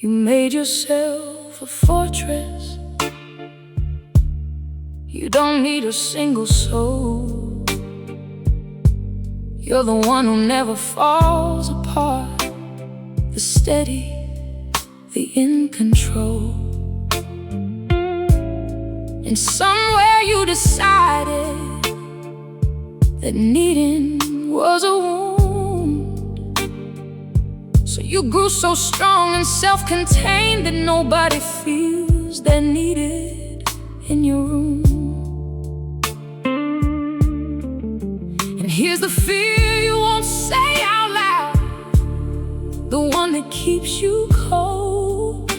You made yourself a fortress. You don't need a single soul. You're the one who never falls apart, the steady, the in control. And somewhere you decided that needing was a wound. So you grew so strong and self-contained that nobody feels they're needed in your room. And here's the fear you won't say out loud, the one that keeps you cold.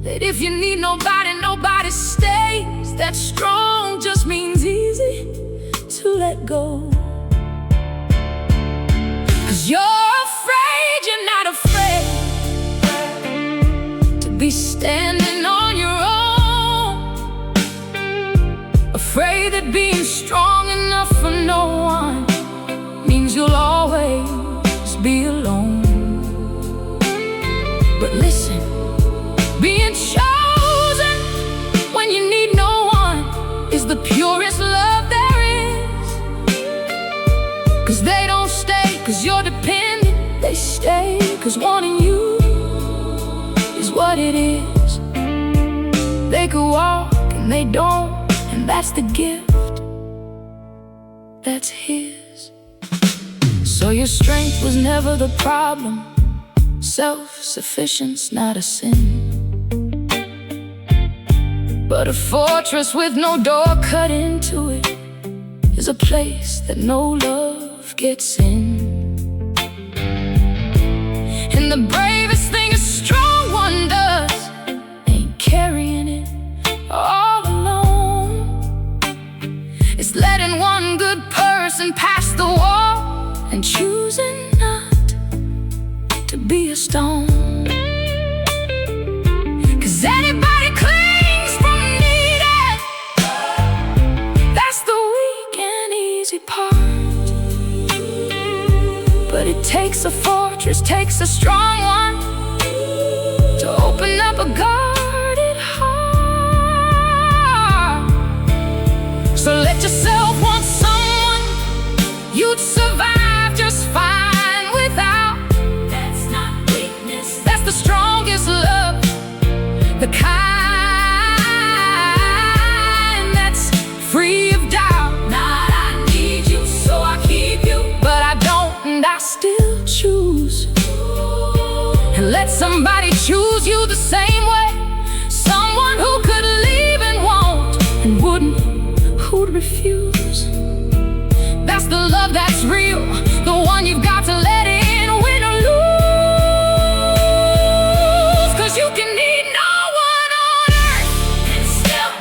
That if you need nobody, nobody stays. That strong just means easy to let go. 'Cause you're afraid you're not afraid to be standing on your own. Afraid that being strong enough for no one means you'll always be alone. But listen, being chosen when you need no one is the purest love there is. 'Cause they don't stay 'cause you're dependent, they stay 'cause wanting you is what it is. They could walk and they don't, and that's the gift that's his. So your strength was never the problem. Self-sufficiency's not a sin, but a fortress with no door cut into it is a place that no love gets in. And the bravest thing a strong one does ain't carrying it all alone. It's letting one good person pass the wall and choosing not to be a stone. 'Cause anybody clings from needed, that's the weak and easy part. But it takes a fortress, takes a strong one to open up a guarded heart. So let yourself want someone you'd survive just fine without. That's not weakness, that's the strongest love. The kind that's free of doubt. Not I need you, so I keep you, but I don't and I still choose. And let somebody choose you the same way. Someone who could leave and won't, and wouldn't, who'd refuse. That's the love that's real, the one you've got to let in, win or lose. 'Cause you can need no one on earth and still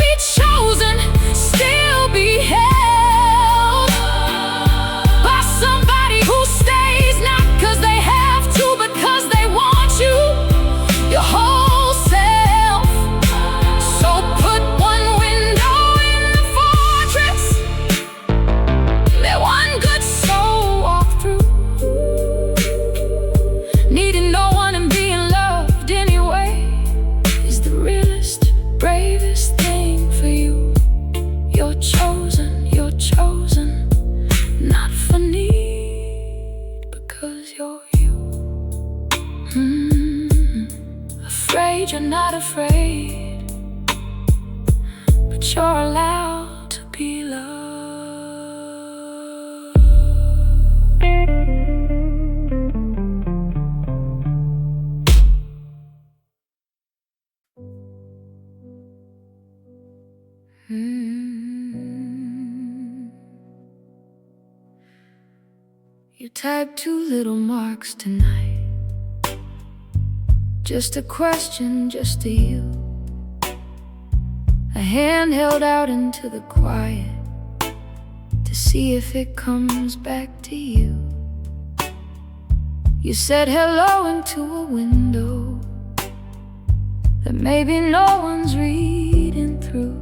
be chosen, still be held by somebody who stays, not 'cause they have to, but 'cause they want you, your whole self. So put one window in the fortress, let one good soul walk through. Needing no one and being loved anyway is the realest, bravest thing for you. You're chosen, not for need, because you're you. Afraid you're not afraid, but you're allowed to be loved. You typed 2 little marks tonight. Just a question, just to you. A hand held out into the quiet to see if it comes back to you. You said hello into a window that maybe no one's reading through.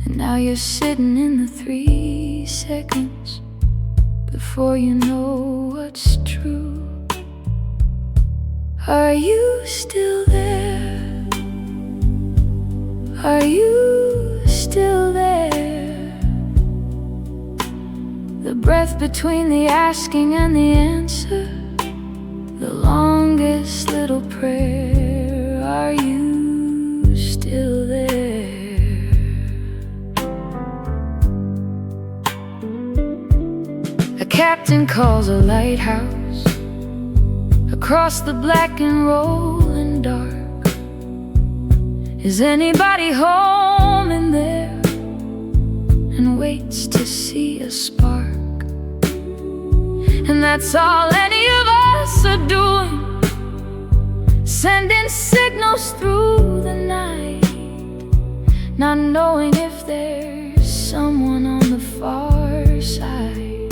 And now you're sitting in the 3 seconds before you know what's true. Are you still there? Are you still there? The breath between the asking and the answer, the longest little prayer. Are you still there? A captain calls a lighthouse across the black and rolling dark. Is anybody home in there? And waits to see a spark. And that's all any of us are doing, sending signals through the night, not knowing if there's someone on the far side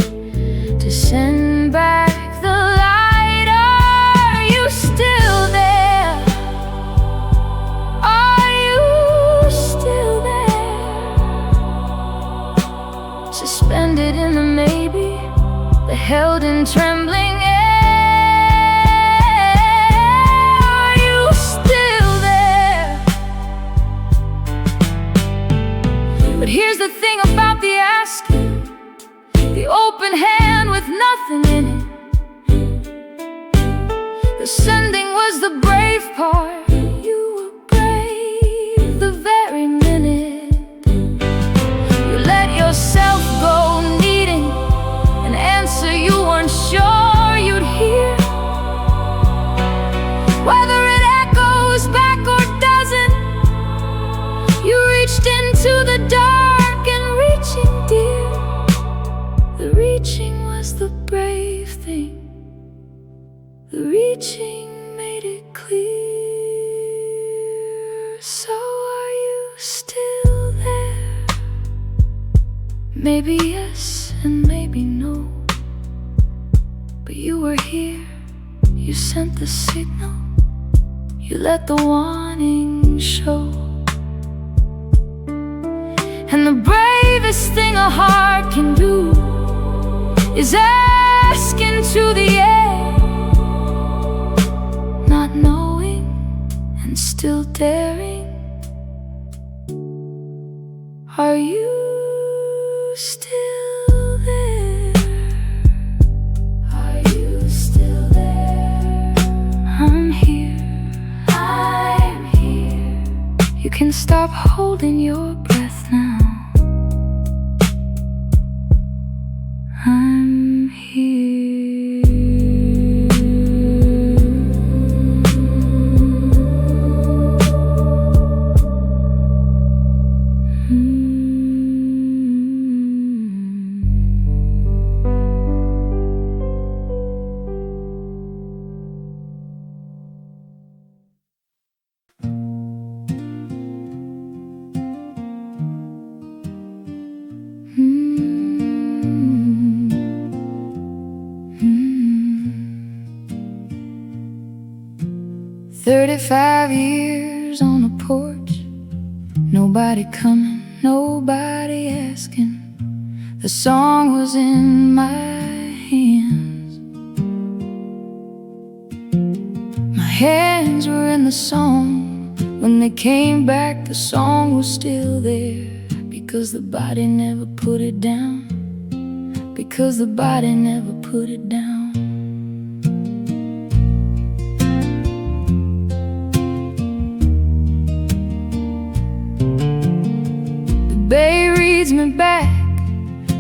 to send back the light. Are you still there? Are you still there? Suspended in the maybe, the held in trembling air. Are you still there? But here's the thing about the asking, the open hand with nothing in it. The sending was the brave part. You were brave the very minute you let yourself go, needing an answer you weren't sure you'd hear. Whether it echoes back or doesn't, you reached into the dark and reaching, dear. The reaching was the brave thing. The reaching made it clear. So are you still there? Maybe yes and maybe no, but you were here. You sent the signal, you let the warning show. And the bravest thing a heart can do is ask into the air, not knowing and still daring. Are you still there? Are you still there? I'm here. I'm here. You can stop holding your breath now. I'm here. Mm. 35 years on a porch, nobody coming, nobody asking. The song was in my hands. My hands were in the song. When they came back, the song was still there, because the body never put it down. Because the body never put it down. Bay reads me back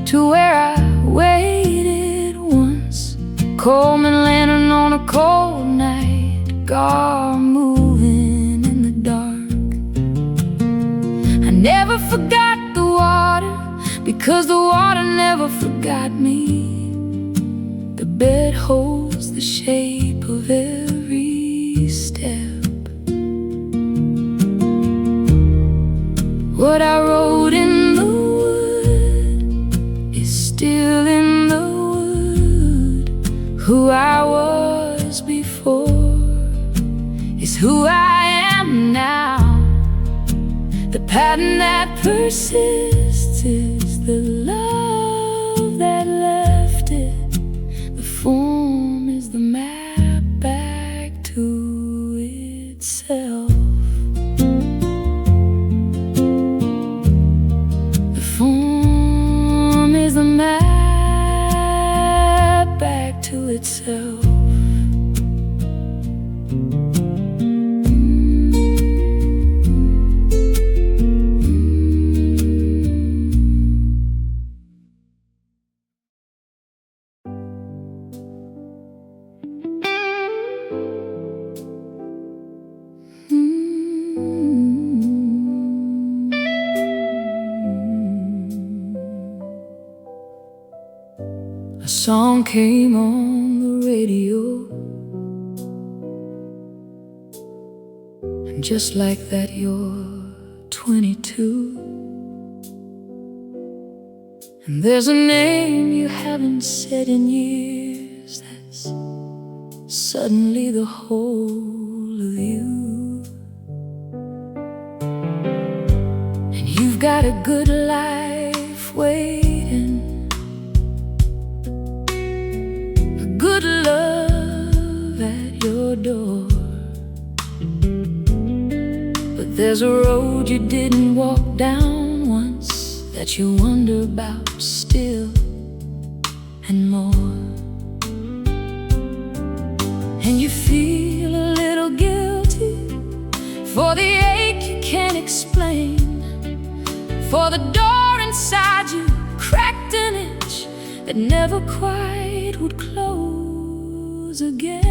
to where I waited once. Coleman lantern on a cold night, car moving in the dark. I never forgot the water, because the water never forgot me. The bed holds the shape of every step. What I wrote in the wood is still in the wood. Who I was before is who I am now. The pattern that persists is the love that left it. The form is the map back to song came on the radio, and just like that you're 22, and there's a name you haven't said in years that's suddenly the whole of you. And you've got a good life waiting, a good love at your door. But there's a road you didn't walk down once that you wonder about still and more. And you feel a little guilty for the ache you can't explain, for the door inside you cracked an inch that never quite would close again.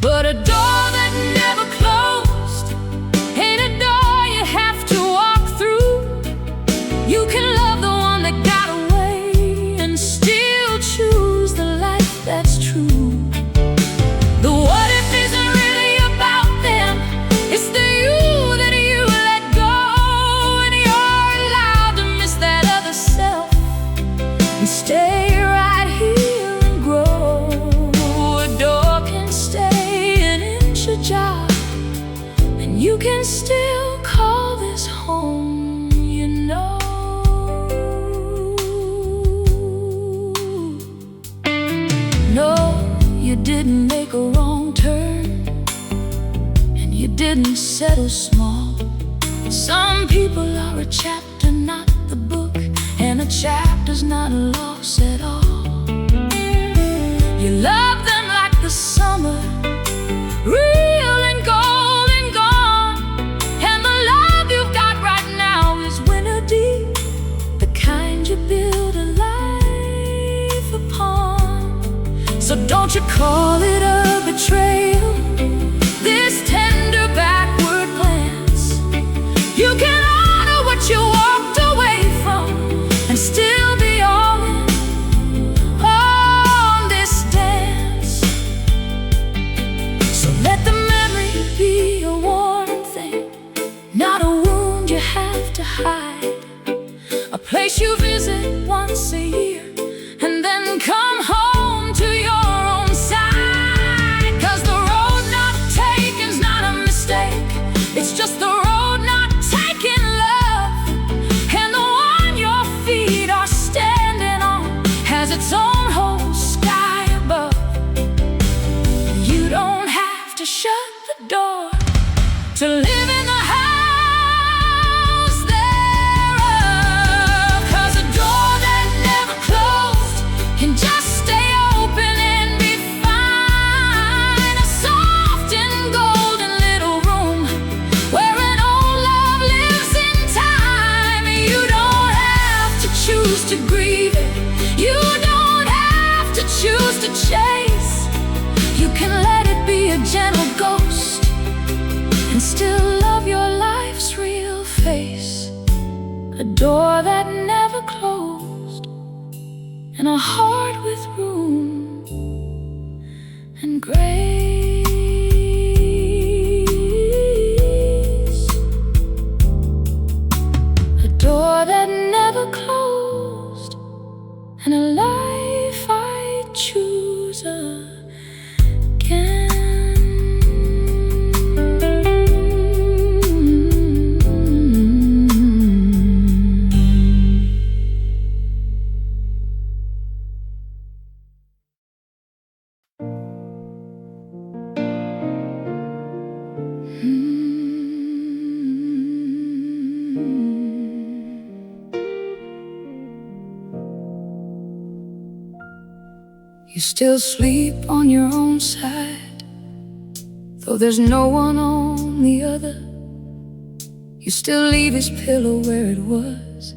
But a door that never closed ain't a door you have to walk through. You can love the one that got away and still choose the life that's true. The what if isn't really about them, it's the you that you let go. And you're allowed to miss that other self and stay right here and grow. A door can stay an inch ajar, and you can still call this home, you know. No, you didn't make a wrong turn, and you didn't settle small. Some people are a chapter, not the book, and a chapter's not a loss at all. You love them like the summer, real and gold and gone. And the love you've got right now is winter deep, the kind you build a life upon. So don't you call it a betrayal, this tender backward glance. You can honor what you walked away from and still be all in on this dance. So let the memory be a warm thing, not a wound you have to hide, a place you visit once a year and then come home to your own side. 'Cause the road not taken's not a mistake, it's just the road not taken love. And the one your feet are standing on has its own whole sky above. You don't have to shut the door to live in the house thereof. 'Cause a door that never closed can just stay open and be fine. A soft and golden little room where an old love lives in time. You don't have to choose to grieve it, you don't have to choose to chase. You can let it be a gentle ghost and still love your life's real face. A door that never closed, and a heart with room and grace. A door that never closed, and a life I choose again. You still sleep on your own side, though there's no one on the other. You still leave his pillow where it was.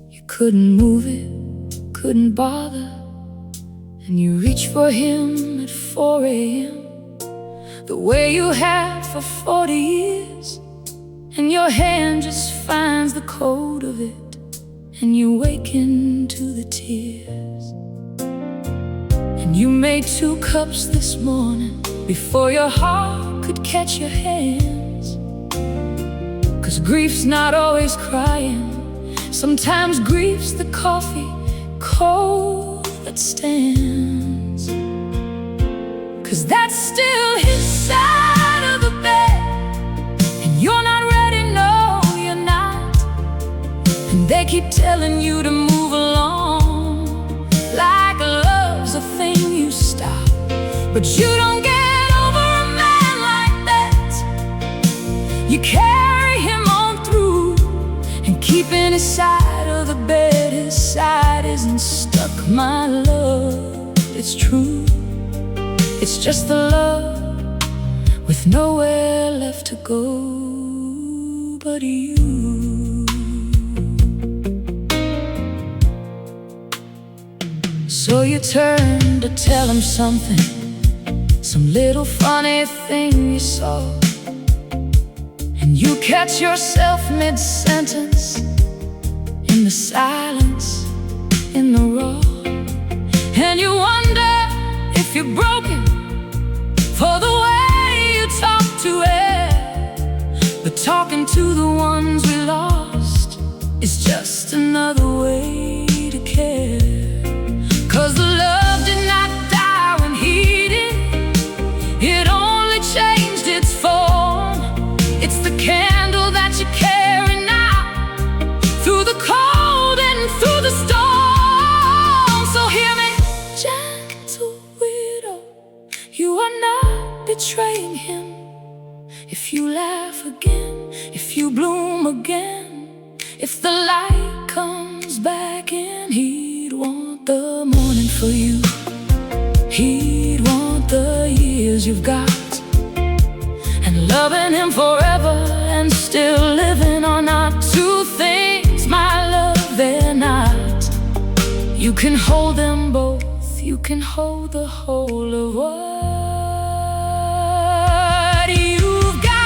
You couldn't move it, couldn't bother, and you reach for him at 4 a.m. the way you have for 40 years, and your hand just finds the code of it, and you waken to the tears. And you made 2 cups this morning before your heart could catch your hands. 'Cause grief's not always crying, sometimes grief's the coffee cold that stands. 'Cause that's still his side of the bed, and you're not ready, no, you're not. And they keep telling you to move along, like love's a thing you stop. But you don't get over a man like that. You carry him on through, and keeping his side of the bed, his side isn't stuck, my love, it's true. It's just the love with nowhere left to go but you. So you turn to tell him something, some little funny thing you saw, and you catch yourself mid-sentence, in the silence, in the raw. And you wonder if you're broken for the way you talk to it. But talking to the ones we lost is just another way to care. 'Cause the love did not die when he did, it only changed its form. It's the candle that you carry now, through the cold and through the storm. So hear me, gentle widow, you are not betraying him. If you laugh again, if you bloom again, if the light comes back in, he'd want the morning for you. He'd want the years you've got, and loving him forever and still living are not 2 things, my love, they're not. You can hold them both, you can hold the whole of what you've got.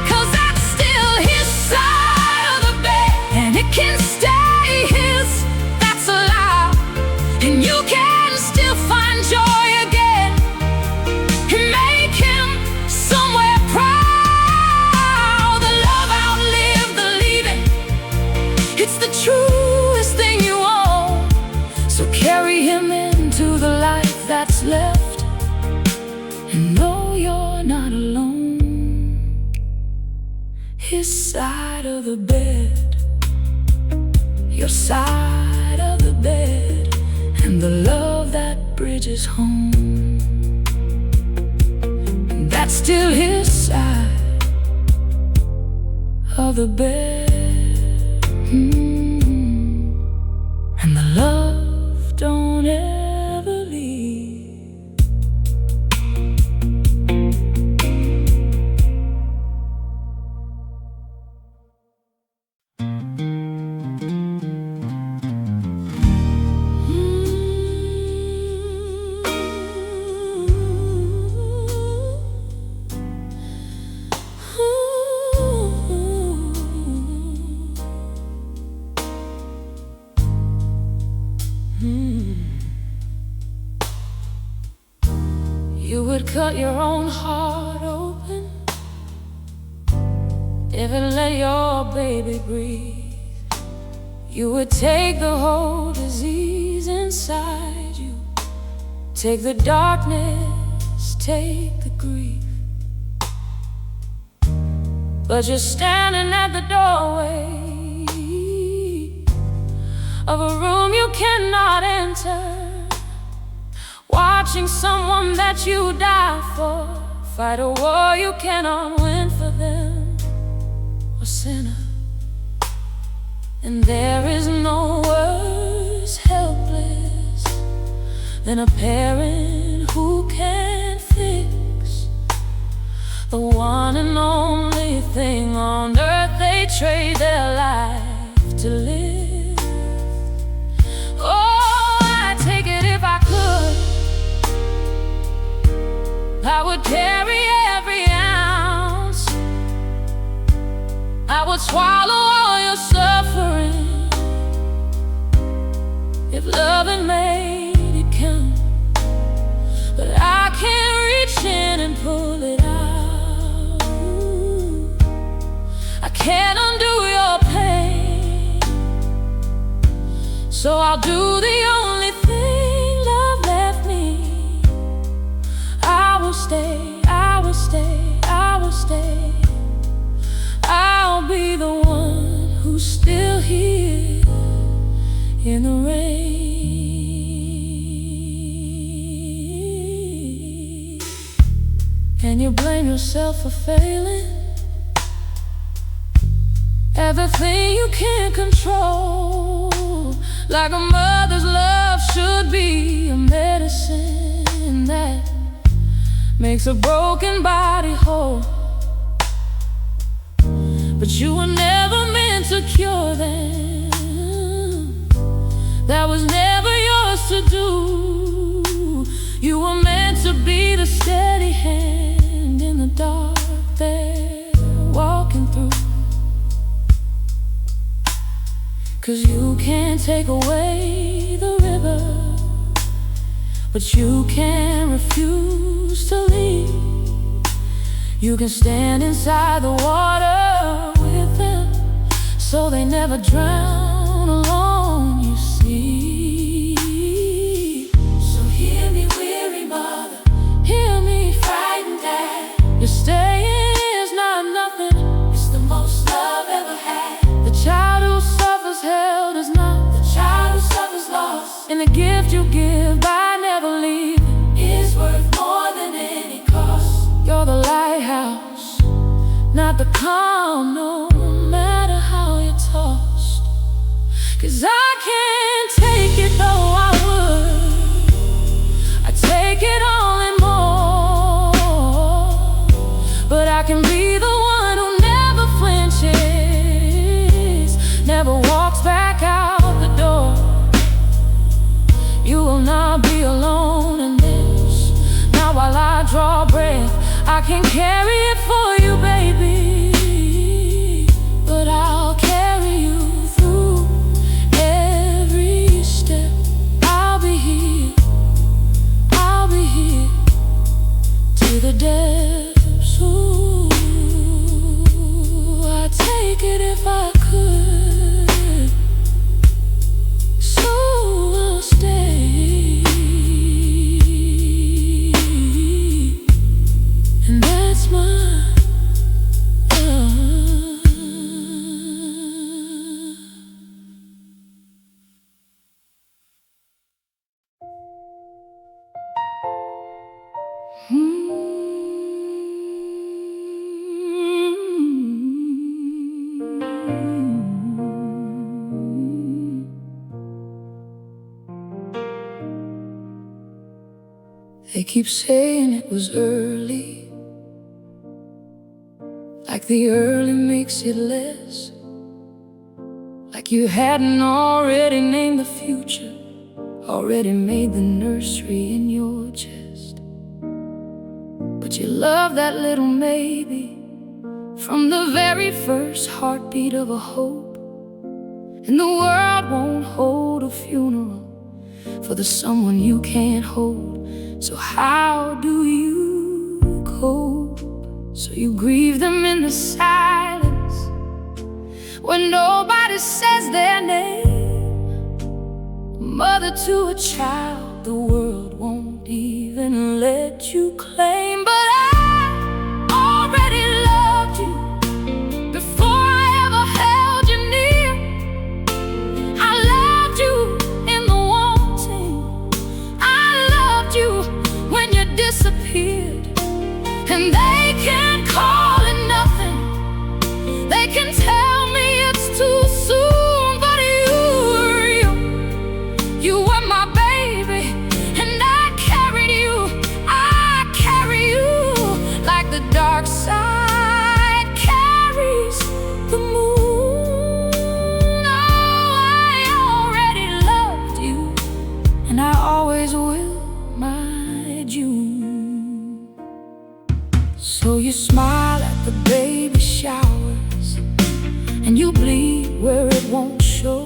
'Cause that's still his side of the bed, and it can stay his, that's allowed. And you can still find joy again, and make him somewhere proud. The love outlived the leaving, it's the truest thing you own. So carry him into the life that's left, and know you're not alone. His side of the bed, your side of the bed, and the love that bridges home, that's still his side of the bed. And the love don't ever leave. You would cut your own heart open if it let your baby breathe. You would take the whole disease inside you, take the darkness, take the grief. But you're standing at the doorway of a room you cannot enter, watching someone that you die for fight a war you cannot win for them, a sinner. And there is no worse helpless than a parent who can't fix the one and only thing on earth they trade their life to live. Oh, I'd take it if I could. I would carry every ounce. I would swallow all your if loving made it count. But I can't reach in and pull it out. I can't undo your pain, so I'll do the only thing love left me. I will stay, I will stay, I will stay. I'll be the one who's still here in the rain. And you blame yourself for failing everything you can't control, like a mother's love should be a medicine that makes a broken body whole. But you were never meant to cure them. That was never yours to do. You were meant to be the steady hand in the dark they're walking through. 'Cause you can't take away the river, but you can refuse to leave. You can stand inside the water with them, so they never drown alone, you see. So hear me, weary mother, hear me, frightened dad. Your staying is not nothing, it's the most love ever had. The child who suffers held is not the child who suffers loss. And the gift you give by never leaving is worth more than any cost. You're the lighthouse, not the calm, no matter how you're tossed. 'Cause I can't take it though I would. I take it all and more. But I can be the one who never flinches, never walks back out the door. You will not be alone in this, not while I draw breath. I can carry it for you, baby, but I'll carry you through every step. I'll be here to the depths. Ooh, I'd take it if I could, so I'll stay. And that's my They keep saying it was early, like the early makes it less, like you hadn't already named the future, already made the nursery in your chest. But you love that little maybe from the very first heartbeat of a hope. And the world won't hold a funeral for the someone you can't hold. So how do you cope? So you grieve them in the silence when nobody says their name. Mother to a child the world won't even let you claim. But I already loved you before I ever held you near. I loved you in the wanting, I loved you when you disappeared. And they can't call it nothing, they can tell me it's too soon, but you were real. You were my baby, and I carry you like the dark side carries the moon. Oh, I already loved you, and I always will, my June. So you smile at the baby showers, and you bleed where it won't show.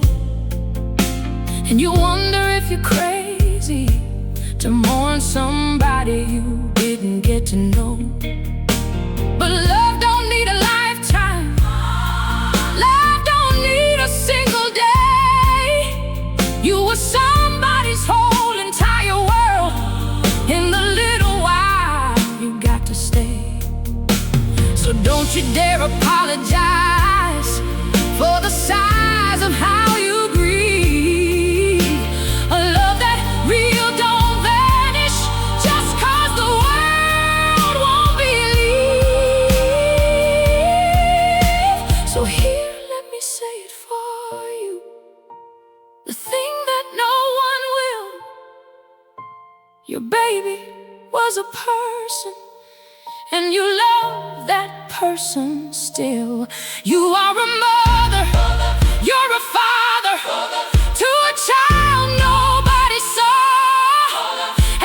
And you wonder if you're crazy to mourn somebody you didn't get to know. But love don't need a lifetime. Love don't need a single day. You were somebody's whole entire world. In the little while you got to stay. So don't you dare apologize for the size of how you grieve. A love that real don't vanish just 'cause the world won't believe. So here, let me say it for you, the thing that no one will. Your baby was a person, and you love that person still. You are a mother, you're a father to a child nobody saw.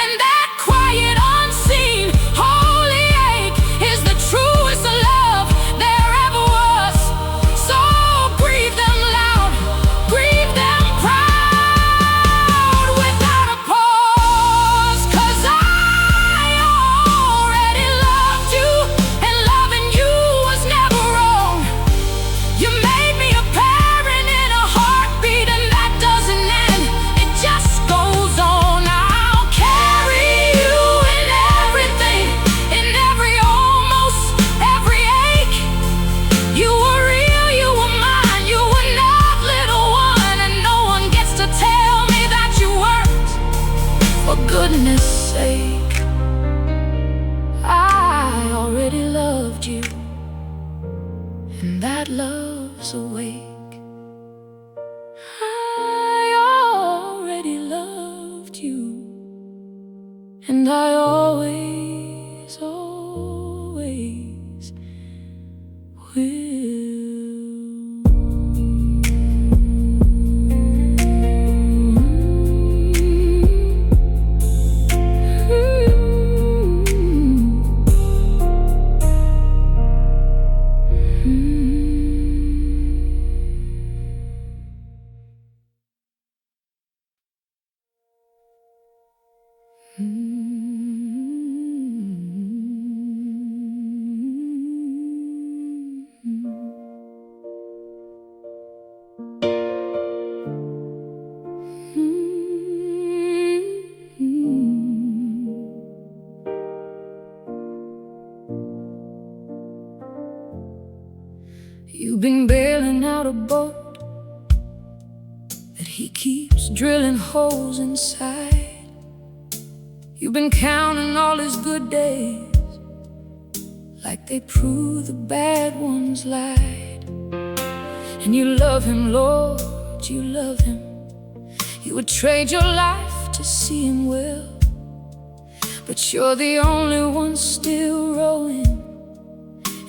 And that quiet, unseen, holy ache is the truest love there ever was. So grieve them loud, grieve them proud, without a pause. 'Cause I already loved you, and loving you was never wrong. You made me a parent in a heartbeat, and that doesn't end, it just goes on. I'll carry you in everything, in every almost, every ache. You were real, you were mine, you were not little one, and no one gets to tell me that you weren't. For goodness sake, I already loved you, and that love's awake. I already loved you, and I always, always will. You've been bailing out a boat that he keeps drilling holes inside. You've been counting all his good days like they prove the bad ones lied. And you love him, Lord, you love him. You would trade your life to see him well, but you're the only one still rowing,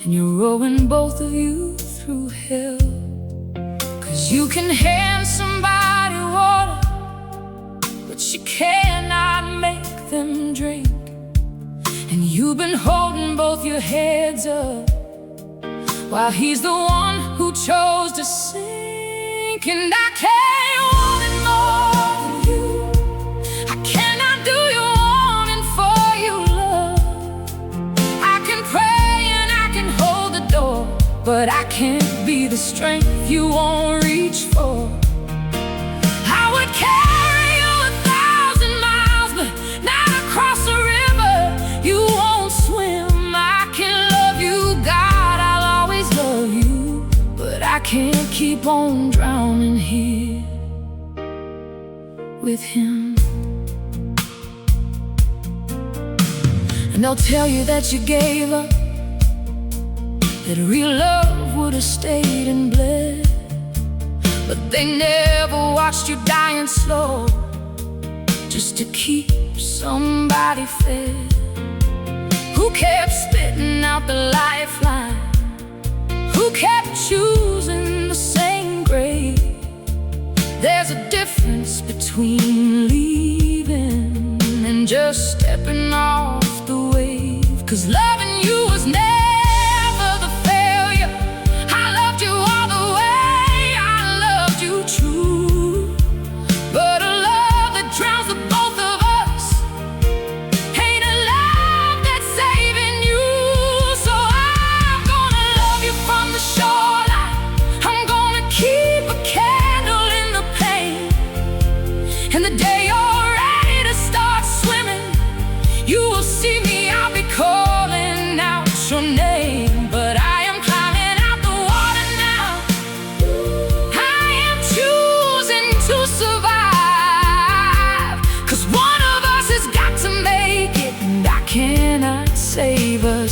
and you're rowing both of you through hell. 'Cause you can hand somebody water, but you cannot make them drink. And you've been holding both your heads up while he's the one who chose to sink. And I can't want it more than you. I cannot do you wanting for you, love. I can pray and I can hold the door, but I can't be the strength you won't reach for. I would carry you 1,000 miles, but not across a river you won't swim. I can love you, God, I'll always love you, but I can't keep on drowning here with him. And they'll tell you that you gave up, that real love would have stayed and bled, but they never watched you dying slow just to keep somebody fed. Who kept spitting out the lifeline? Who kept choosing the same grave? There's a difference between leaving and just stepping off the wave. 'Cause loving you was never the failure. I loved you all the way, I loved you true. But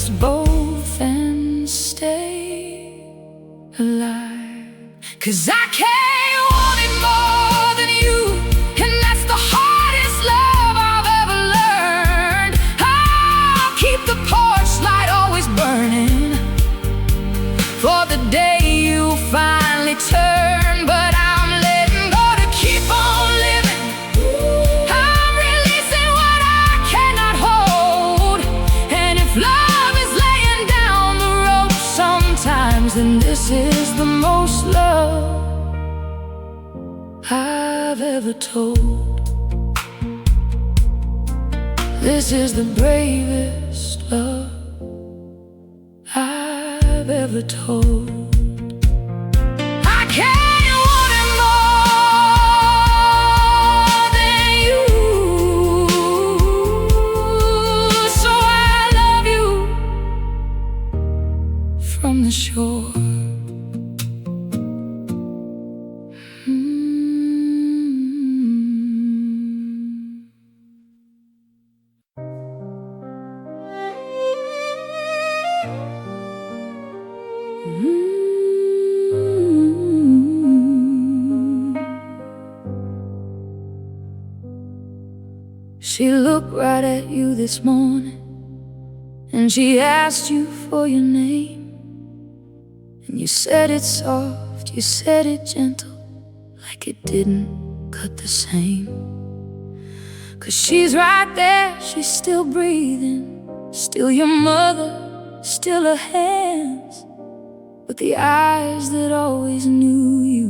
us both and stay alive. 'Cause I can't want it more than you, and that's the hardest love I've ever learned. I'll keep the porch light always burning for the day you finally turn. But I'm letting go to keep on living. I'm releasing what I cannot hold. And if love is laying down the road sometimes, then this is the most love I've ever told. This is the bravest love I've ever told. I can't want it more than you, so I love you from the shore. She looked right at you this morning, and she asked you for your name. And you said it soft, you said it gentle, like it didn't cut the same. 'Cause she's right there, she's still breathing, still your mother, still her hands. But the eyes that always knew you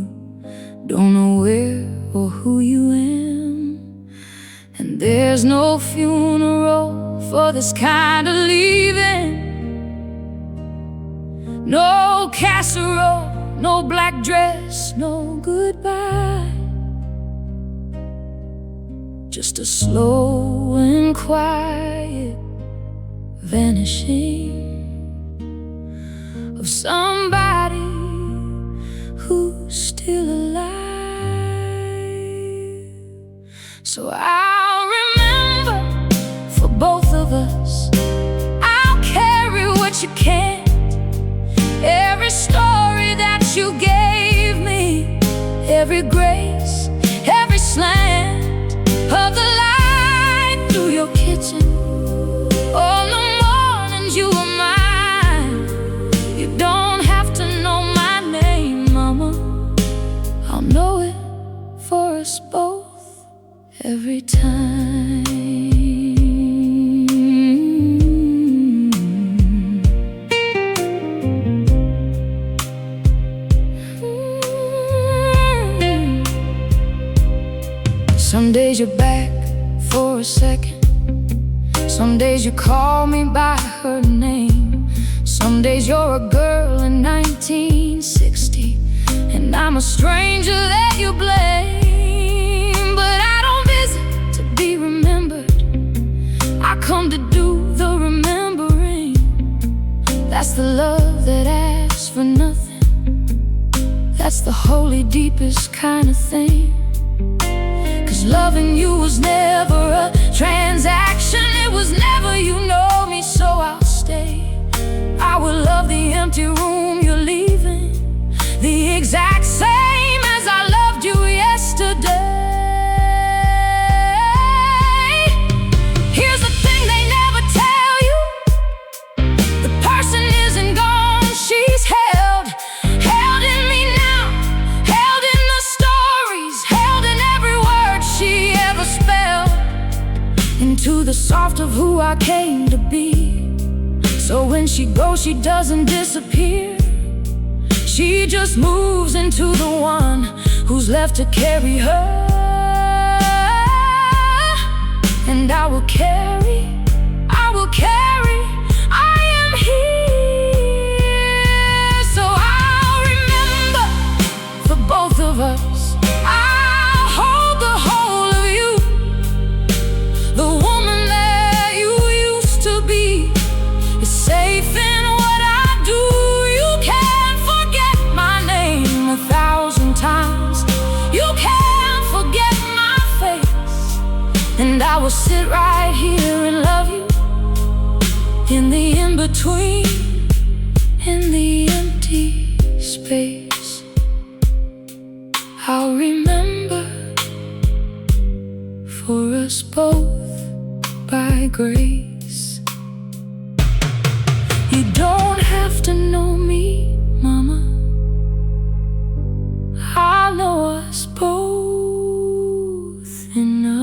don't know where or who you am. And there's no funeral for this kind of leaving. No casserole, no black dress, no goodbye. Just a slow and quiet vanishing of somebody who's still alive. So I'll remember for both of us. I'll carry what you can't. Every story that you gave me, every grace, every slant of the light through your kitchen. All the mornings you were mine. You don't have to know my name, Mama. I'll know it for us both every time. Some days you're back for a second. Some days you call me by her name. Some days you're a girl in 1960, and I'm a stranger that you blame. But I don't visit to be remembered, I come to do the remembering. That's the love that asks for nothing. That's the holy, deepest kind of thing. 'Cause loving you was never a transaction. It was never, you know me, so I'll stay. I will love the empty room you're leaving, the exact same as I loved you yesterday. Here's the thing they never tell you: the person isn't gone, she's held in me now, held in the stories, held in every word she ever spelled, into the soft of who I came to be. So when she goes, she doesn't disappear. She just moves into the one who's left to carry her. And I will carry, I am here. So I'll remember for both of us. I'll hold the whole of you, the woman that you used to be is safe in what I do. You can't forget my name 1,000 times. You can't forget my face. And I will sit right here and love you in the in-between. between in the empty space. I'll remember for us both by grace. You don't have to know me, Mama. I know us both enough.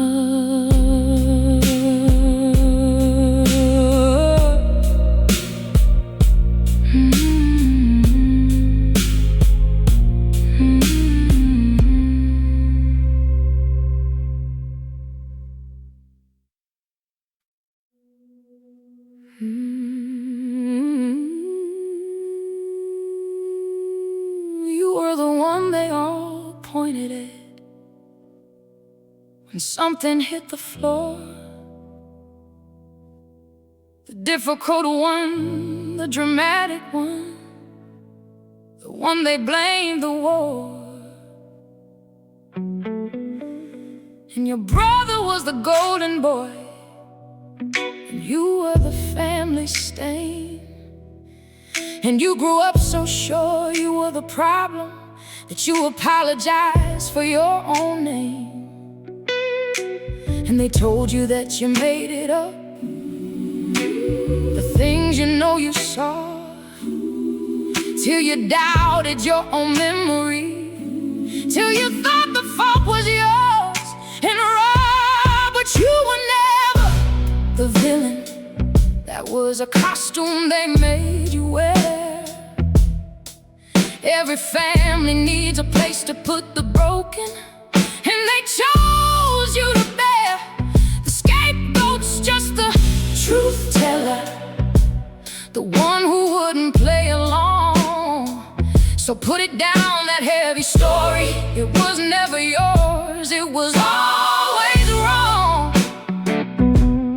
You were the one they all pointed at when something hit the floor. The difficult one, the dramatic one, the one they blamed the war. And your brother was the golden boy, and you were the family stain. And you grew up so sure you were the problem that you apologized for your own name. And they told you that you made it up, the things you know you saw, till you doubted your own memory, till you thought the fault was yours and raw. But you were never the villain. That was a costume they made you wear. Every family needs a place to put the broken, and they chose you to bear. The scapegoat's just the truth teller, the one who wouldn't play along. So put it down, that heavy story. It was never yours, it was always wrong.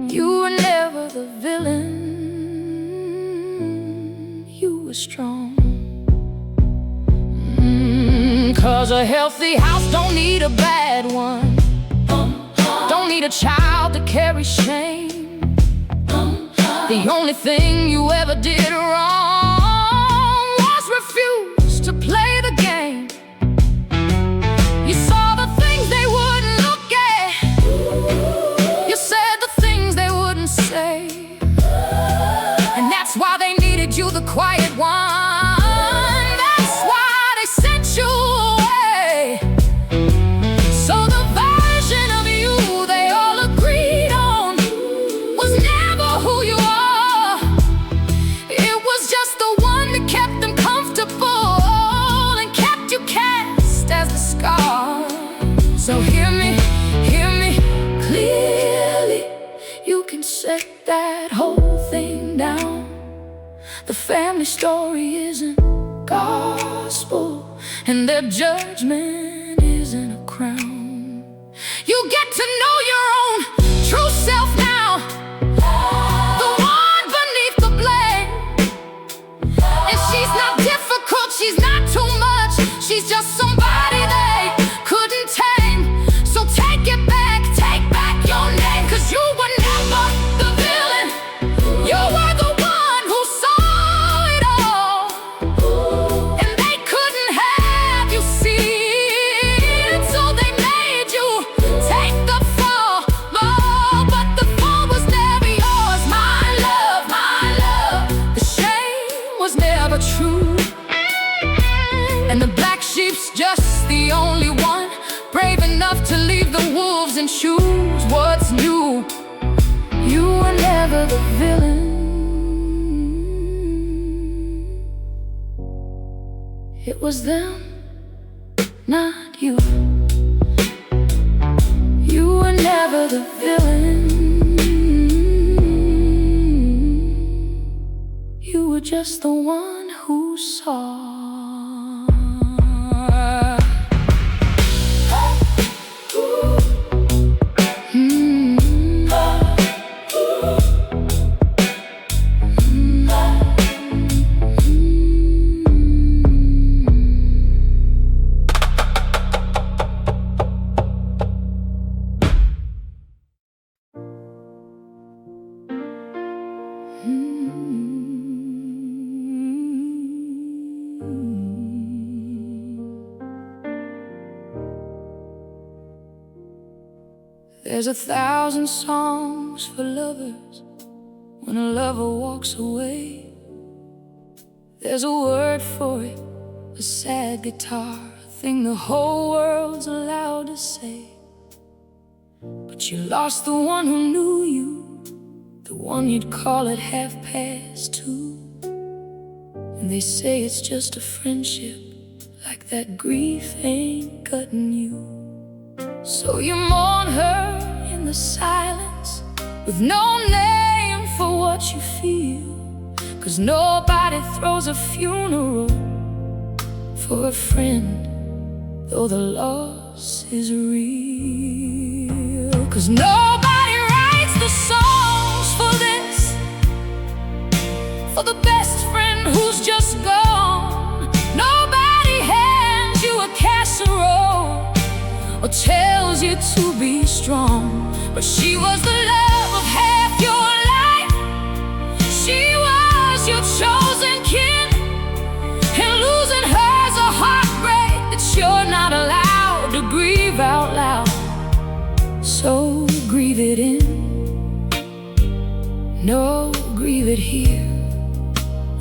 You were never the villain, you were strong. 'Cause a healthy house don't need a bad one, don't need a child to carry shame. The only thing you ever did wrong was refuse to play the game. You saw the things they wouldn't look at, you said the things they wouldn't say, and that's why they needed you, the quiet one. That's why they sent you away. So the version of you they all agreed on was never who you are. It was just the one that kept them comfortable and kept you cast as the scar. So hear me clearly. You can set that whole thing down. The family story isn't gospel, and their judgment isn't a crown. You get to know your own true self now, the one beneath the blame. And she's not difficult, she's not too much, she's just somebody they couldn't tame. So take it back, take back your name, 'cause you were never the villain. You were the one who saw it all, and they couldn't have you see it, so they made you take the fall. Oh, but the fall was never yours, my love, my love. The shame was never true, and the black sheep's just the only one brave enough to leave the wolves and choose what's new. You were never the villain. It was them, not you. You were never the villain. You were just the one who saw. There's 1,000 songs for lovers when a lover walks away. There's a word for it, a sad guitar, a thing the whole world's allowed to say. But you lost the one who knew you, the one you'd call at 2:30. And they say it's just a friendship, like that grief ain't cutting you. So you mourn her in the silence, with no name for what you feel. 'Cause nobody throws a funeral for a friend, though the loss is real. 'Cause nobody writes the songs for this, for the best friend who's just gone. Nobody hands you a casserole or tells you to be strong. But she was the love of half your life. She was your chosen kin, and losing her's a heartbreak that you're not allowed to grieve out loud. So grieve it in, no, grieve it here.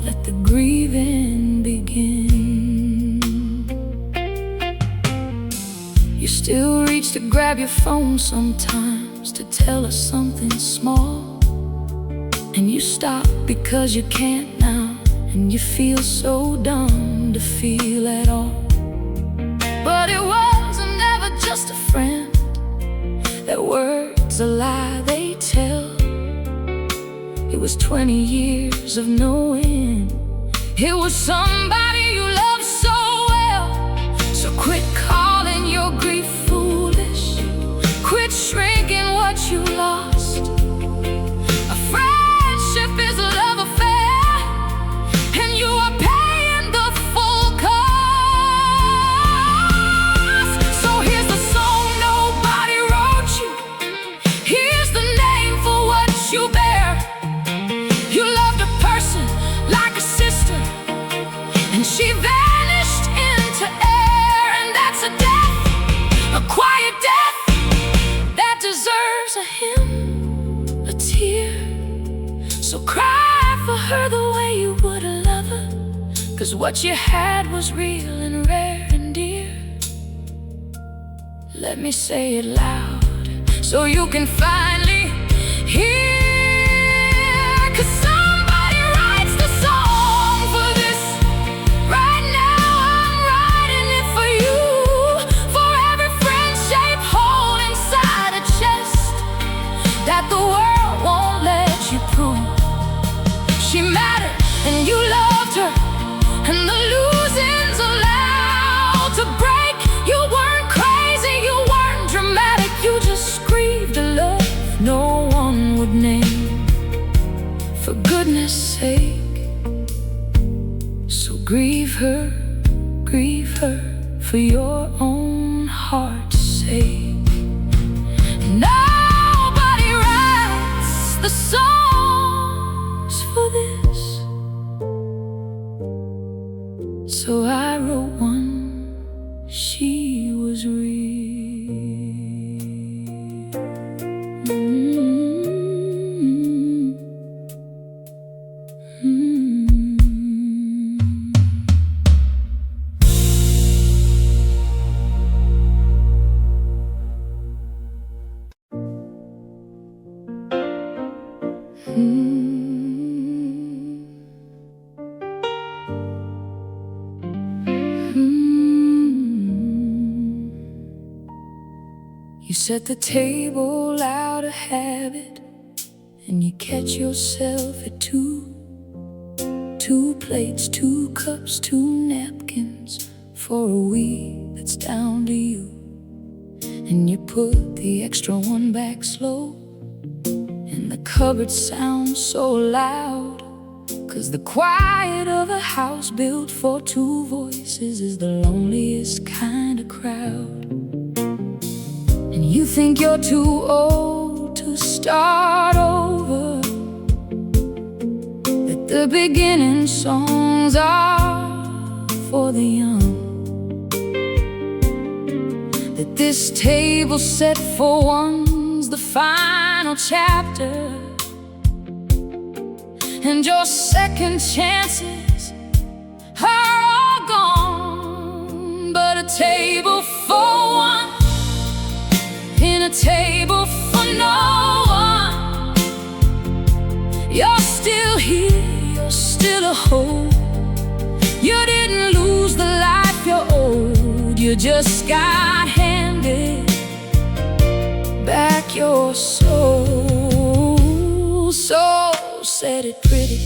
Let the grieving begin. You still reach to grab your phone sometimes to tell us something small, and you stop because you can't now, and you feel so dumb to feel at all. But it wasn't ever just a friend, that word's a lie they tell. It was 20 years of knowing it was somebody you loved so well. So quit calling your grief foolish, quit shrinking what you lost. A friendship is a love affair, and you are paying the full cost. So here's the song nobody wrote you, here's the name for what you bear. You loved a person like a sister, and she vanished into air. And that's a death, a quiet death, that deserves a hymn, a tear. So cry for her the way you would a lover, 'cause what you had was real and rare and dear. Let me say it loud so you can finally hear. 'Cause somebody writes the song for this. Right now I'm writing it for you, for every friend-shaped hole inside a chest that the world won't let you prove. She mattered and you loved her, and the losing's allowed to break. You weren't crazy, you weren't dramatic, you just grieved a love no one would name, for goodness sake. So grieve her for your own heart's sake. Nobody writes the songs for this, so I wrote one. She was real. You set the table out of habit, and you catch yourself at two plates, 2 cups, 2 napkins for a week that's down to you. And you put the extra one back slow, and the cupboard sounds so loud, 'cause the quiet of a house built for 2 voices is the loneliest kind of crowd. And you think you're too old to start over, that the beginning songs are for the young, that this table set for ones comes the final chapter, and your second chances are all gone. But a table for one in a table for no one. You're still here, you're still a hope. You didn't lose the life you're owed. You just got handed back your soul. So set it pretty,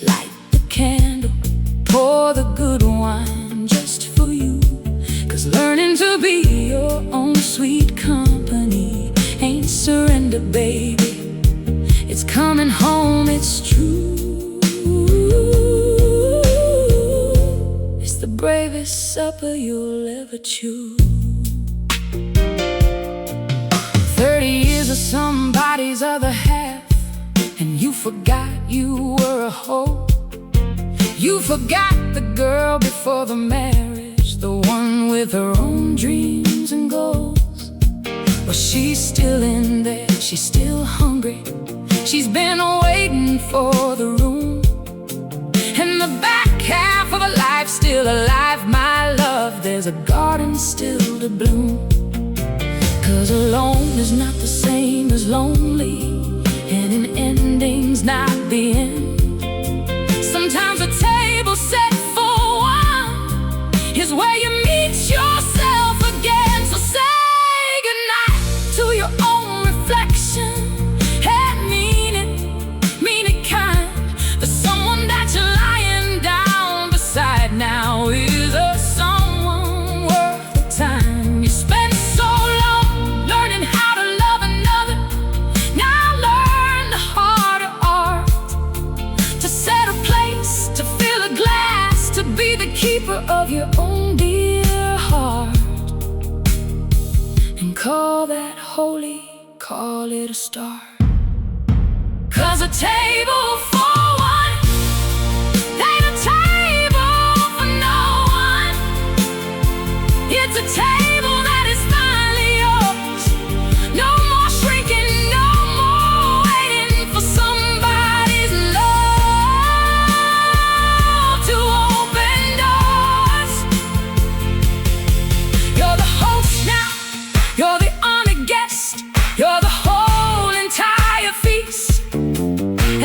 light the candle, pour the good wine just for you. 'Cause learning to be your own sweet company ain't surrender, baby. It's coming home, it's true. It's the bravest supper you'll ever chew. 30 years of somebody's other half, and you forgot you were a hoe. You forgot the girl before the marriage, the one with her own dreams and goals. Well, she's still in there, she's still hungry. She's been waiting for the room, and the back half of her life still alive, my love. There's a garden still to bloom. 'Cause alone is not the same as lonely, and an ending's not the end. Sometimes a table set for one is where you meet yourself again. So say goodnight to your own reflection, and mean it kind. The someone that you're lying down beside now is a someone worth the time you spent so long learning how to love another. Now learn the harder art, to set a place, to fill a glass, to be the keeper of your own dear heart. And call that holy, call it a start. 'Cause a table for one ain't a table for no one. It's a table that is finally yours. No more shrinking, no more waiting for somebody's love to open doors. You're the host now, you're the honored guest, you're the whole entire feast.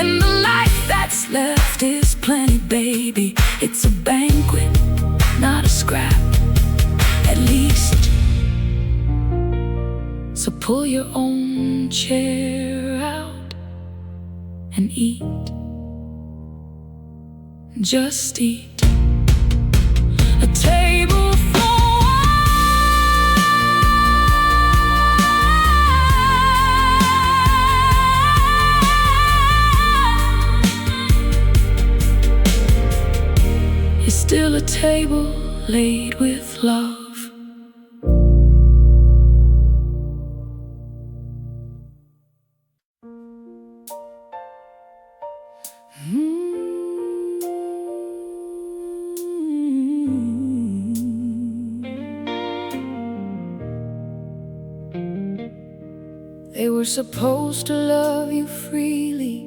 And the life that's left is plenty, baby. It's a banquet, not a scrap, at least. So pull your own chair out and eat. Just eat. A table for one. It's still a table laid with love. They were supposed to love you freely,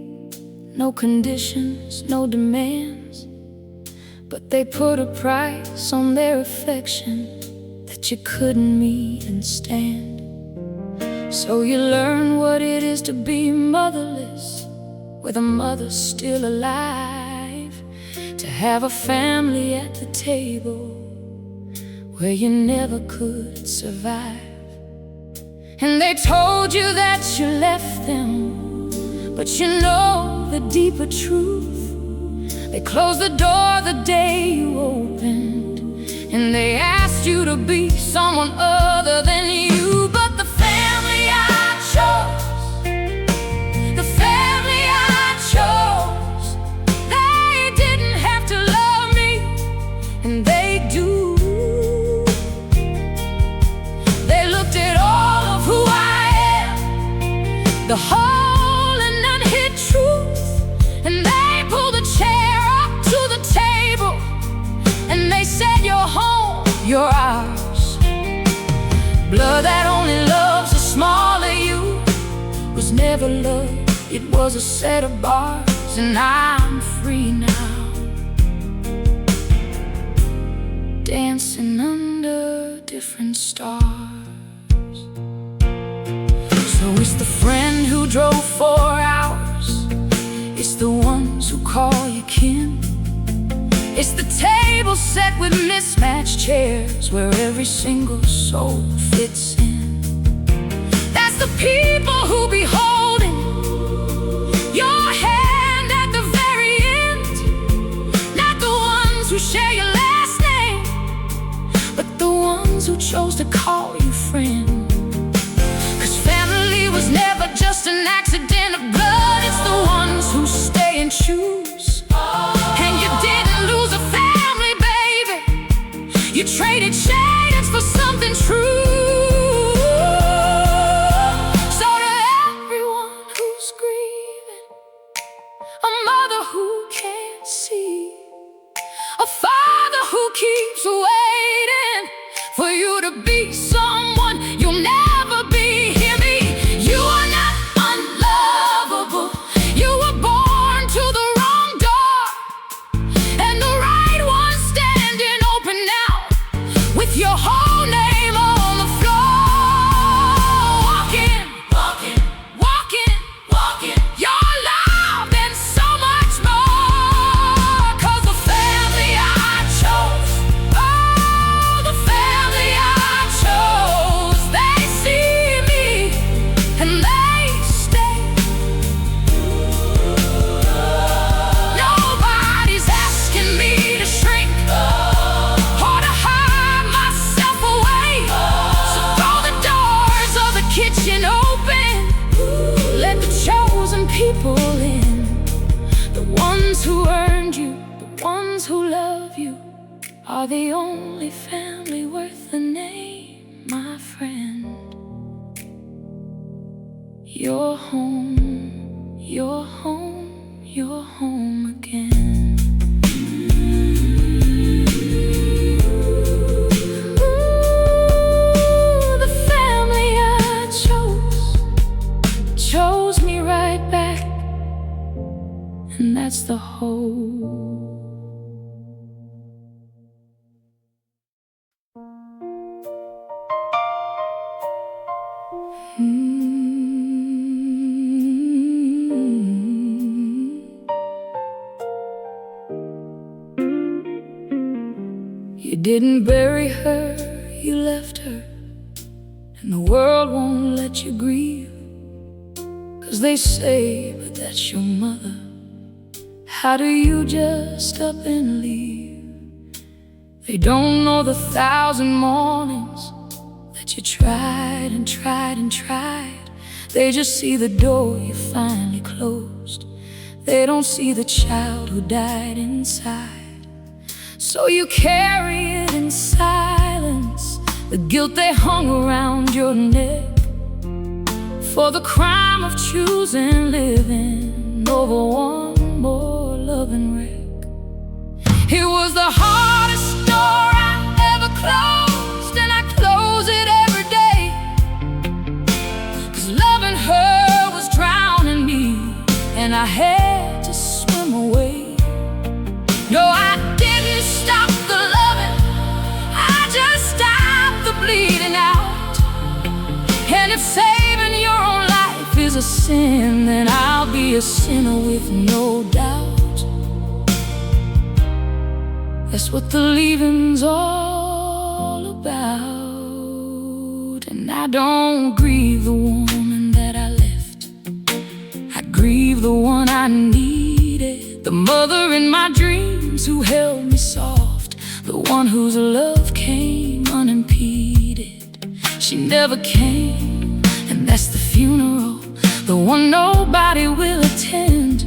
no conditions, no demands. But they put a price on their affection that you couldn't meet and stand. So you learn what it is to be motherless, with a mother still alive, to have a family at the table where you never could survive. And they told you that you left them, but you know the deeper truth. They closed the door the day you opened, and they asked you to be someone other than you. But the family I chose, the family I chose, they didn't have to love me, and they do. They looked at all of who I am, the whole and unhid truth, and they pulled a chair up to the table, and they said, you're home, you're ours. Blood It was a set of bars, and I'm free now, dancing under different stars. So it's the friend who drove 4 hours, it's the ones who call you kin, it's the table set with mismatched chairs where every single soul fits in. That's the people who be holding your hand at the very end, not the ones who share your last name, but the ones who chose to call you friend. 'Cause family was never just an accident of blood, it's the ones who stay and choose. And you didn't lose a family, baby, you traded shades for something true. Keeps waiting for you to be someone you'll never be. Hear me, you are not unlovable. You were born to the wrong door, and the right one standing open now, with your whole name on the floor. Walking, walking, walking, walking, you're loved and so much more. 'Cause the family I chose, people in, the ones who earned you, the ones who love you, are the only family worth the name, my friend. You're home, you're home, you're home again. And that's the whole. You didn't bury her, you left her, and the world won't let you grieve. 'Cause they say, but that's your mother. How do you just up and leave? They don't know the 1,000 mornings that you tried and tried and tried. They just see the door you finally closed. They don't see the child who died inside. So you carry it in silence, the guilt they hung around your neck, for the crime of choosing living over one more loving wreck. It was the hardest door I ever closed, and I close it every day. 'Cause loving her was drowning me, and I had to swim away. No, I didn't stop the loving, I just stopped the bleeding out. And if saving your own life is a sin, then I'll be a sinner with no doubt. That's what the leaving's all about. And I don't grieve the woman that I left, I grieve the one I needed, the mother in my dreams who held me soft, the one whose love came unimpeded. She never came, and that's the funeral, the one nobody will attend.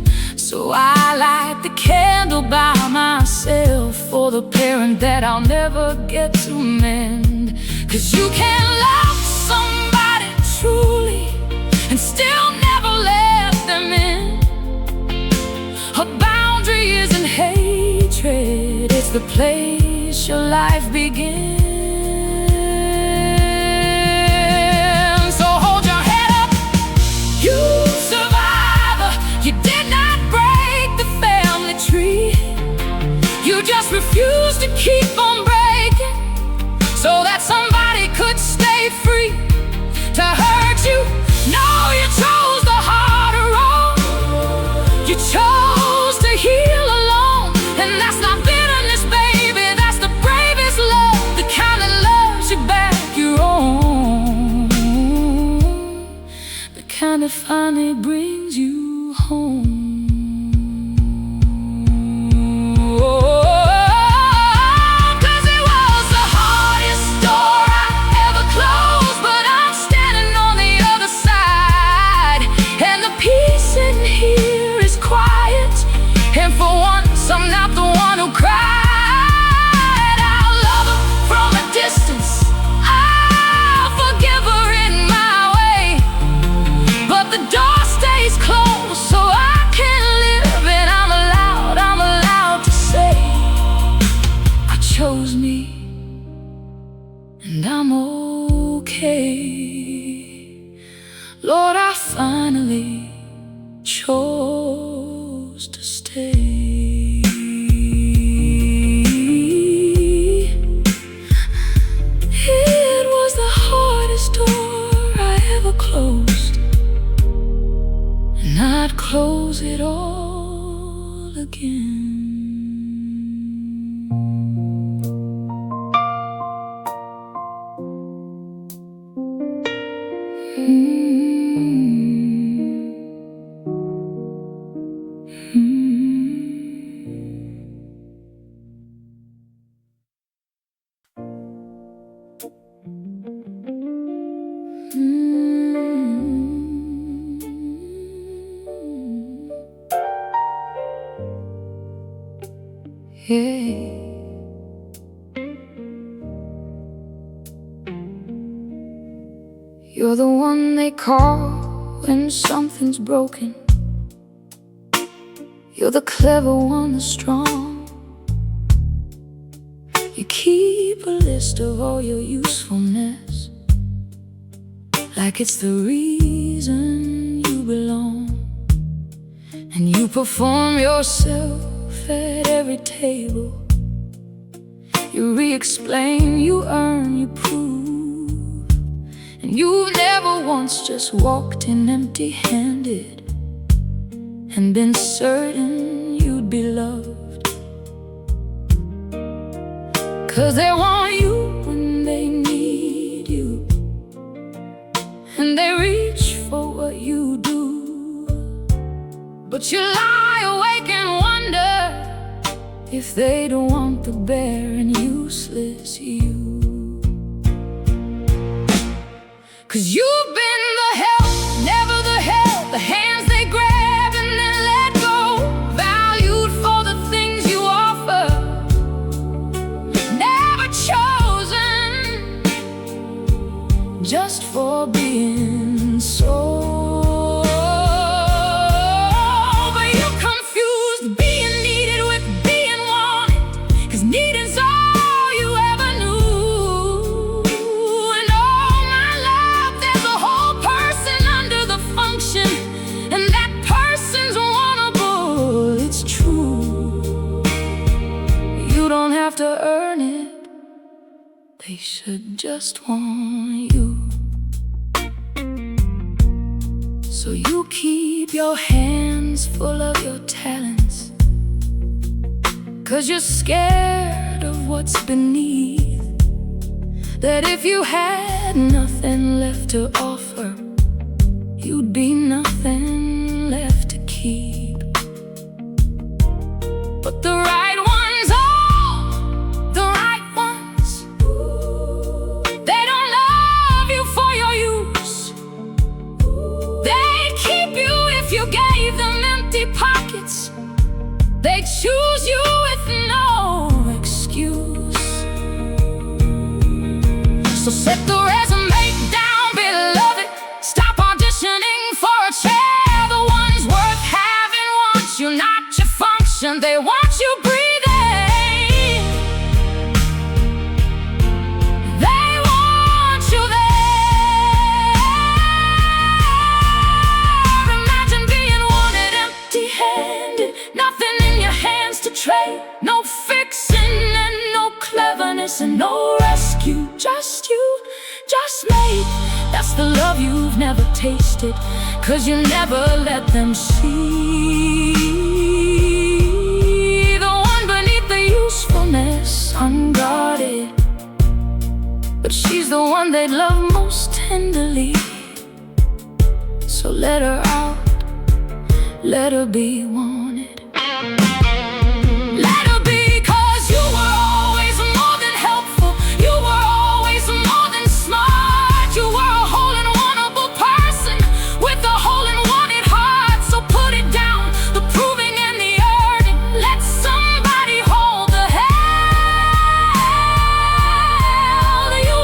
So I light the candle by myself for the parent that I'll never get to mend. 'Cause you can love somebody truly and still never let them in. A boundary isn't hatred, it's the place your life begins. So hold your head up, you survivor. refused to keep on breaking so that somebody could stay free to hurt you. No, you chose the harder road. You chose to heal alone, and that's not bitterness, baby. That's the bravest love, the kind that loves you back your own, the kind that finally brings you home. I'm not the one who cried. I'll love her from a distance, I'll forgive her in my way, but the door stays closed so I can live, and I'm allowed to say I chose me, and I'm okay. Lord, I finally chose to stay. Closed, and I'd close it all again. Yeah. You're the one they call when something's broken. You're the clever one, the strong. You keep a list of all your usefulness, like it's the reason you belong. And you perform yourself at every table. You re-explain, you earn, you prove. And you've never once just walked in empty-handed and been certain you'd be loved. 'Cause they want you when they need you, and they reach for what you do. But you lie awake and wonder if they don't want the bare and useless you. 'Cause you've been the help, never the help, the hands they grab and then let go, valued for the things you offer, never chosen just for being so. To earn it, they should just want you. So you keep your hands full of your talents, 'cause you're scared of what's beneath. That if you had nothing left to offer, you'd be nothing left to keep. But the right one, they choose you with no excuse. So set the resume down, beloved. Stop auditioning for a chair. The ones worth having want you, not your function. They want you breathing. They want you there. Imagine being wanted empty-handed, nothing to trade, no fixing the love you've never tasted, 'cause you never let them see the one beneath the usefulness, unguarded. But she's the one they'd love most tenderly. So let her out, let her be wanted. Let her be, 'cause you were always more than helpful. You were always more than smart. You were a whole and oneable person with a whole and wanted heart. So put it down, the proving and the earning. Let somebody hold the held. You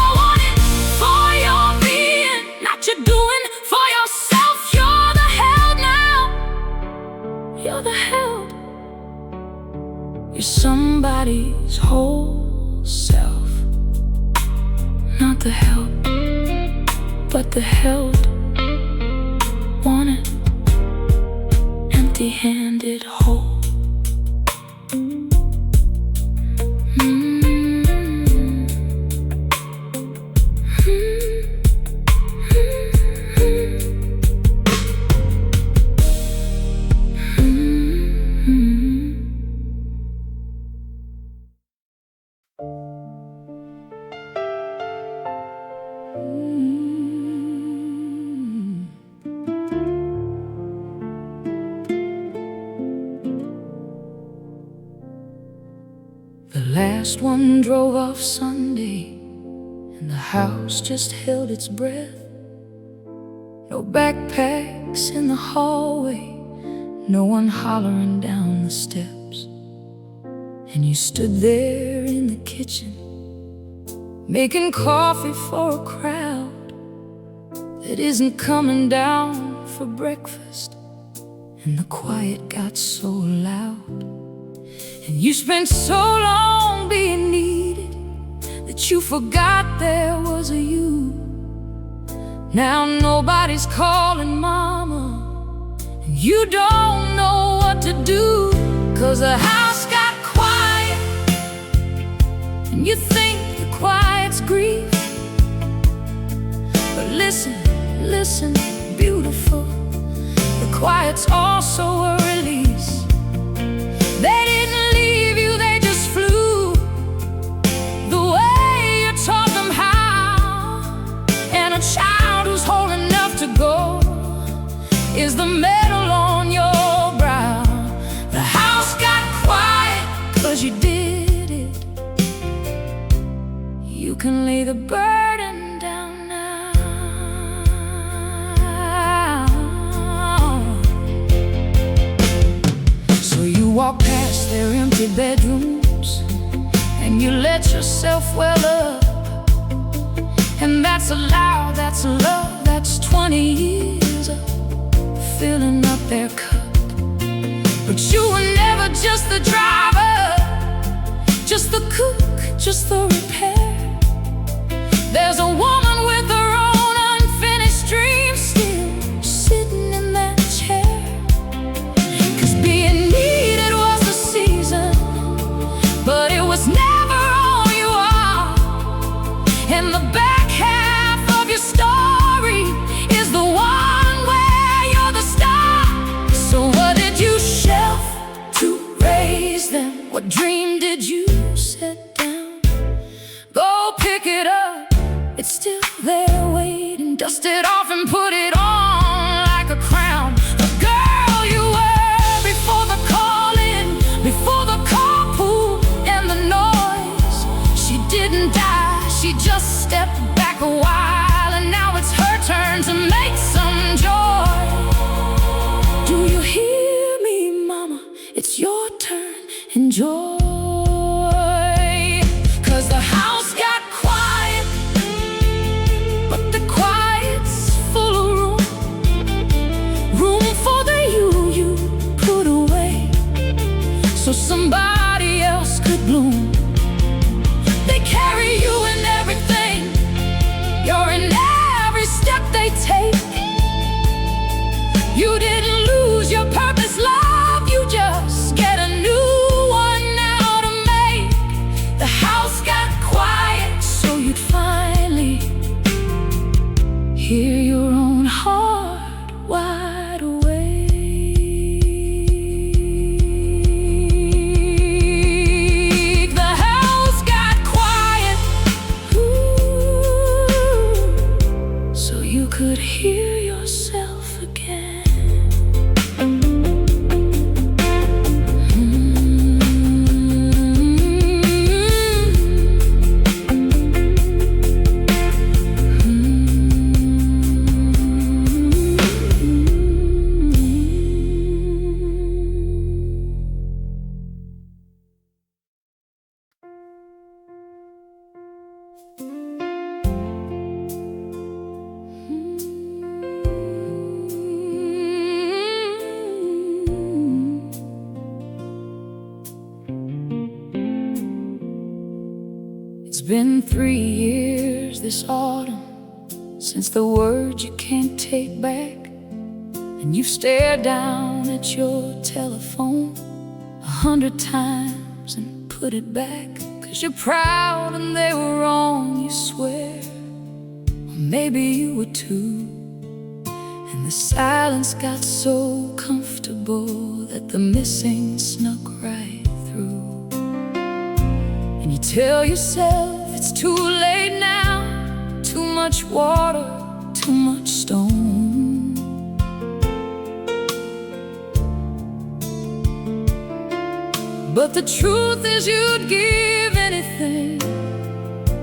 are wanted for your being, not your doing. For yourself, you're the held now. You're the held. You're somebody's whole self. Not the help, but the held. Wanted, empty-handed, whole. The last one drove off Sunday, and the house just held its breath. No backpacks in the hallway, no one hollering down the steps. And you stood there in the kitchen, making coffee for a crowd that isn't coming down for breakfast. And the quiet got so loud, and you spent so long being needed that you forgot there was a you. Now nobody's calling mama, and you don't know what to do, 'cause the house got quiet, and you think the quiet's grief. But listen, listen, beautiful, the quiet's also a release. They didn't leave you, they just flew the way you taught them how. And a child who's whole enough to go is the medal on your brow. The house got quiet 'cause you did it. You can lay the burden down now. So you walk past their empty bedrooms, and you let yourself well up. And that's allowed, that's love, that's 20 years of filling up their cup. But you were never just the driver, just the cook, just the repair. There's a woman with her own unfinished dreams still sitting in that chair. 'Cause being needed was the season, but it was never all you are. And the back half of your story is the one where you're the star. So what did you shelf to raise them? What dream did you set down? Go pick it up, it's still there waiting. Dust it off and put it on like a crown. The girl you were before the call-in, before the carpool and the noise. She didn't die, she just stepped back a while, and now it's her turn to make some joy. Do you hear me, mama? It's your turn, enjoy. 'Cause the house got quiet, but the quiet's full of room. Room for the you put away, so somebody else could bloom. They carry you in everything, you're in every step they take. You didn't lose your purpose, love, you just get a new one now. hear your own heart wide awake. The house got quiet, ooh, so you could hear yourself again. It's been 3 years this autumn since the words you can't take back, and you've stared down at your telephone 100 times and put it back. 'Cause you're proud and they were wrong, you swear. Or maybe you were too. And the silence got so comfortable that the missing snuck right through. And you tell yourself it's too late now, too much water, too much stone. But the truth is you'd give anything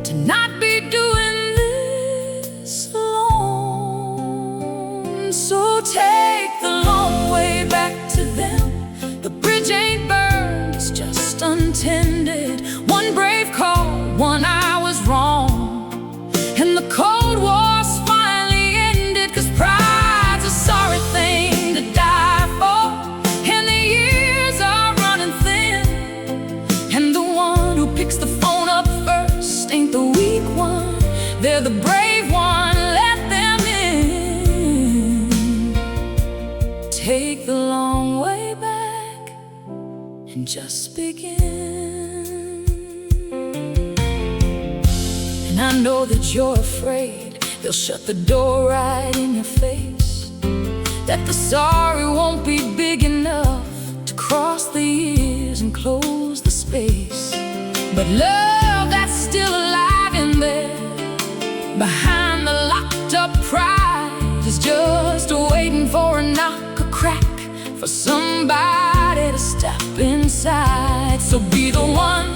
to not be doing this alone. So take the long way back to them. The bridge ain't burned, it's just untended. One brave call, one I was wrong, and the Cold War's finally ended. 'Cause pride's a sorry thing to die for, and the years are running thin. And the one who picks the phone up first ain't the weak one, they're the brave one. Let them in. Take the long way back and just begin. And I know that you're afraid they'll shut the door right in your face, that the sorry won't be big enough to cross the years and close the space. But love that's still alive in there, behind the locked up pride, is just waiting for a knock, a crack, for somebody to step inside. So be the one,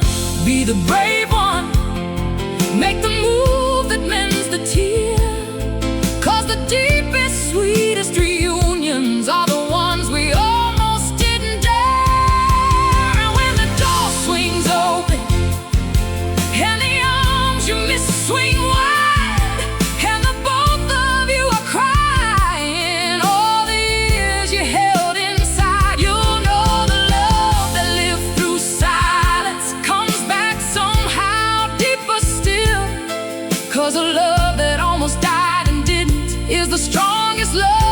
be the brave one, make the move that mends the tear. 'Cause the deepest, sweetest reunions are the ones we almost didn't dare. And when the door swings open and the arms you miss swing wide, and the both of you are crying all the years you held inside, you'll know the love that lived through silence comes back somehow deeper still. 'Cause a love that almost died and didn't is the strongest love.